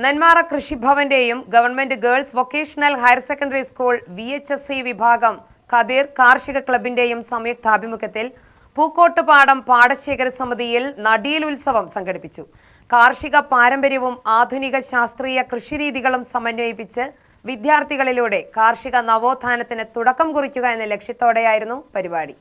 നെന്മാറ കൃഷിഭവന്റെയും government girls vocational higher secondary school VHSC വിഭാഗം കതിർ കാർഷിക ക്ലബിന്റെയും സംയുക്താഭിമുഖ്യത്തിൽ പൂക്കോട്ടുപാടം പാടശേഖര സമിതിയിൽ നടീൽ ഉത്സവം സംഘടിപ്പിച്ചു. കാർഷിക പാരമ്പര്യവും ആധുനിക ശാസ്ത്രീയ കൃഷിരീതികളും സമന്വയിപ്പിച്ച് വിദ്യാർത്ഥികളിലൂടെ കാർഷിക നവോത്ഥാനത്തിന് തുടക്കം കുറിക്കുക എന്ന ലക്ഷ്യത്തോടെയായിരുന്നു പരിപാടി.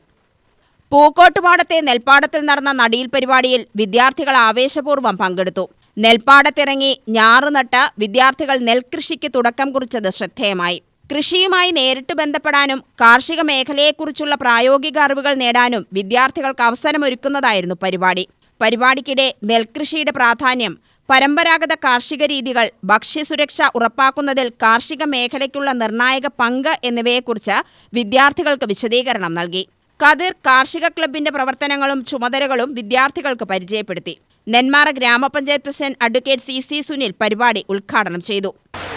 പൂക്കോട്ടുപാടത്തെ നെൽപ്പാടത്തിൽ നടന്ന നടീൽ പരിപാടിയിൽ വിദ്യാർത്ഥികൾ ആവേശപൂർവ്വം പങ്കെടുത്തു. നെൽപ്പാടത്തിറങ്ങി ഞാറുനട്ട് വിദ്യാർത്ഥികൾ നെൽകൃഷിക്ക് തുടക്കം കുറിച്ചത് ശ്രദ്ധേയമായി. കൃഷിയുമായി നേരിട്ട് ബന്ധപ്പെടാനും കാർഷിക മേഖലയെക്കുറിച്ചുള്ള പ്രായോഗിക അറിവുകൾ നേടാനും വിദ്യാർത്ഥികൾക്ക് അവസരമൊരുക്കുന്നതായിരുന്നു പരിപാടി. പരിപാടിക്കിടെ നെൽകൃഷിയുടെ പ്രാധാന്യം, പരമ്പരാഗത കാർഷിക രീതികൾ, ഭക്ഷ്യസുരക്ഷ ഉറപ്പാക്കുന്നതിൽ കാർഷിക മേഖലയ്ക്കുള്ള നിർണായക പങ്ക് എന്നിവയെക്കുറിച്ച് വിദ്യാർത്ഥികൾക്ക് വിശദീകരണം നൽകി. കതിർ കാർഷിക ക്ലബിന്റെ പ്രവർത്തനങ്ങളും ചുമതലകളും വിദ്യാർത്ഥികൾക്ക് പരിചയപ്പെടുത്തി. നെന്മാറ ഗ്രാമപഞ്ചായത്ത് പ്രസിഡന്റ് അഡ്വക്കേറ്റ് CC സുനിൽ പരിപാടി ഉദ്ഘാടനം ചെയ്തു.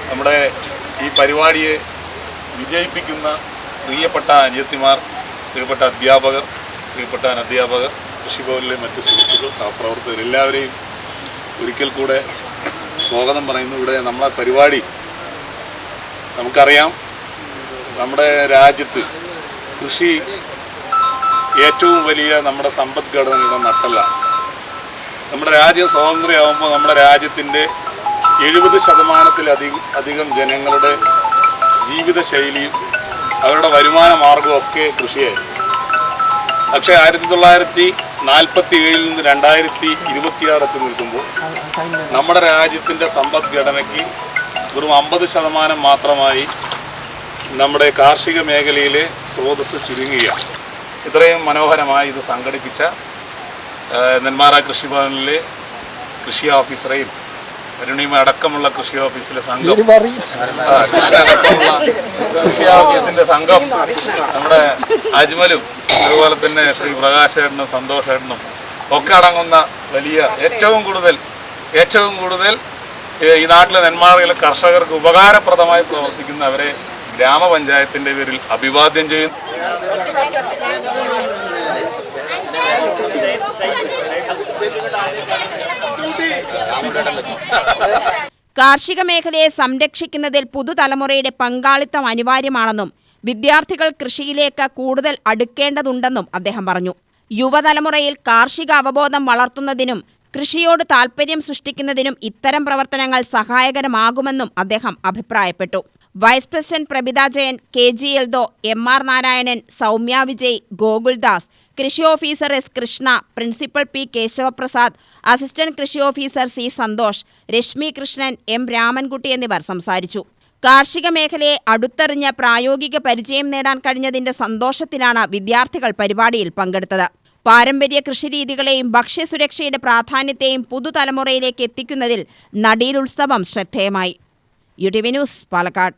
നമ്മുടെ ഈ പരിപാടിയെ വിജയിപ്പിക്കുന്ന പ്രിയപ്പെട്ട അനിയത്തിമാർ, പ്രിയപ്പെട്ട അധ്യാപകർ, പ്രിയപ്പെട്ട അനധ്യാപകർ, കൃഷിഭവനിലെ മറ്റ് സുഹൃത്തുക്കൾ, സഹപ്രവർത്തകർ എല്ലാവരെയും ഒരിക്കൽ കൂടെ സ്വാഗതം പറയുന്നു. ഇവിടെ നമ്മളെ പരിപാടി നമുക്കറിയാം, നമ്മുടെ രാജ്യത്ത് കൃഷി ഏറ്റവും വലിയ നമ്മുടെ സമ്പദ്ഘടനയുടെ നട്ടെല്ലാണ്. നമ്മുടെ രാജ്യം സ്വാതന്ത്ര്യമാകുമ്പോൾ നമ്മുടെ രാജ്യത്തിൻ്റെ 70% ജനങ്ങളുടെ ജീവിതശൈലിയും അവരുടെ വരുമാന മാർഗവും ഒക്കെ കൃഷിയായിരുന്നു. പക്ഷേ 1947 നിന്ന് 2026 എത്തി നിൽക്കുമ്പോൾ നമ്മുടെ രാജ്യത്തിൻ്റെ സമ്പദ്ഘടനയ്ക്ക് വെറും 50% മാത്രമായി നമ്മുടെ കാർഷിക മേഖലയിലെ സ്രോതസ് ചുരുങ്ങുകയാണ്. ഇത്രയും മനോഹരമായി ഇത് സംഘടിപ്പിച്ച നെന്മാറ കൃഷിഭവനിലെ കൃഷി ഓഫീസറെയും അരുണിമ അടക്കമുള്ള കൃഷി ഓഫീസിലെ സംഘം, കൃഷി ഓഫീസിൻ്റെ സംഘം, നമ്മുടെ അജ്മലും അതുപോലെ തന്നെ ശ്രീ പ്രകാശേട്ടനും സന്തോഷേട്ടനും ഒക്കെ അടങ്ങുന്ന വലിയ ഏറ്റവും കൂടുതൽ ഈ നാട്ടിലെ നെന്മാറയിലെ കർഷകർക്ക് ഉപകാരപ്രദമായി പ്രവർത്തിക്കുന്നവരെ ഗ്രാമപഞ്ചായത്തിൻ്റെ പേരിൽ അഭിവാദ്യം ചെയ്യുന്നു. കാർഷിക മേഖലയെ സംരക്ഷിക്കുന്നതിൽ പുതുതലമുറയുടെ പങ്കാളിത്തം അനിവാര്യമാണെന്നും വിദ്യാർത്ഥികൾ കൃഷിയിലേക്ക് കൂടുതൽ അടുക്കേണ്ടതുണ്ടെന്നും അദ്ദേഹം പറഞ്ഞു. യുവതലമുറയിൽ കാർഷിക അവബോധം വളർത്തുന്നതിനും കൃഷിയോട് താൽപര്യം സൃഷ്ടിക്കുന്നതിനും ഇത്തരം പ്രവർത്തനങ്ങൾ സഹായകരമാകുമെന്നും അദ്ദേഹം അഭിപ്രായപ്പെട്ടു. Vice president Prabhitha Jayan, KG Eldo, MR Narayanan, Soumya Vijay, Gokuldas, കൃഷി officer S Krishna, principal P Keshavaprasad, assistant കൃഷി officer C Santhosh, Reshmi Krishnan, M Ramankutty എന്നിവർ സംസാരിച്ചു. കാർഷിക മേഖലയെ അടുത്തറിഞ്ഞ് പ്രായോഗിക പരിചയം നേടാൻ കഴിഞ്ഞതിന്റെ സന്തോഷത്തിലാണ് വിദ്യാർത്ഥികൾ പരിപാടിയിൽ പങ്കെടുത്തത്. പാരമ്പര്യ കൃഷിരീതികളെയും ഭക്ഷ്യസുരക്ഷയുടെ പ്രാധാന്യത്തെയും പുതുതലമുറയിലേക്ക് എത്തിക്കുന്നതിൽ നടീൽ ഉത്സവം ശ്രദ്ധേയമായി. UTV news, Palakkad.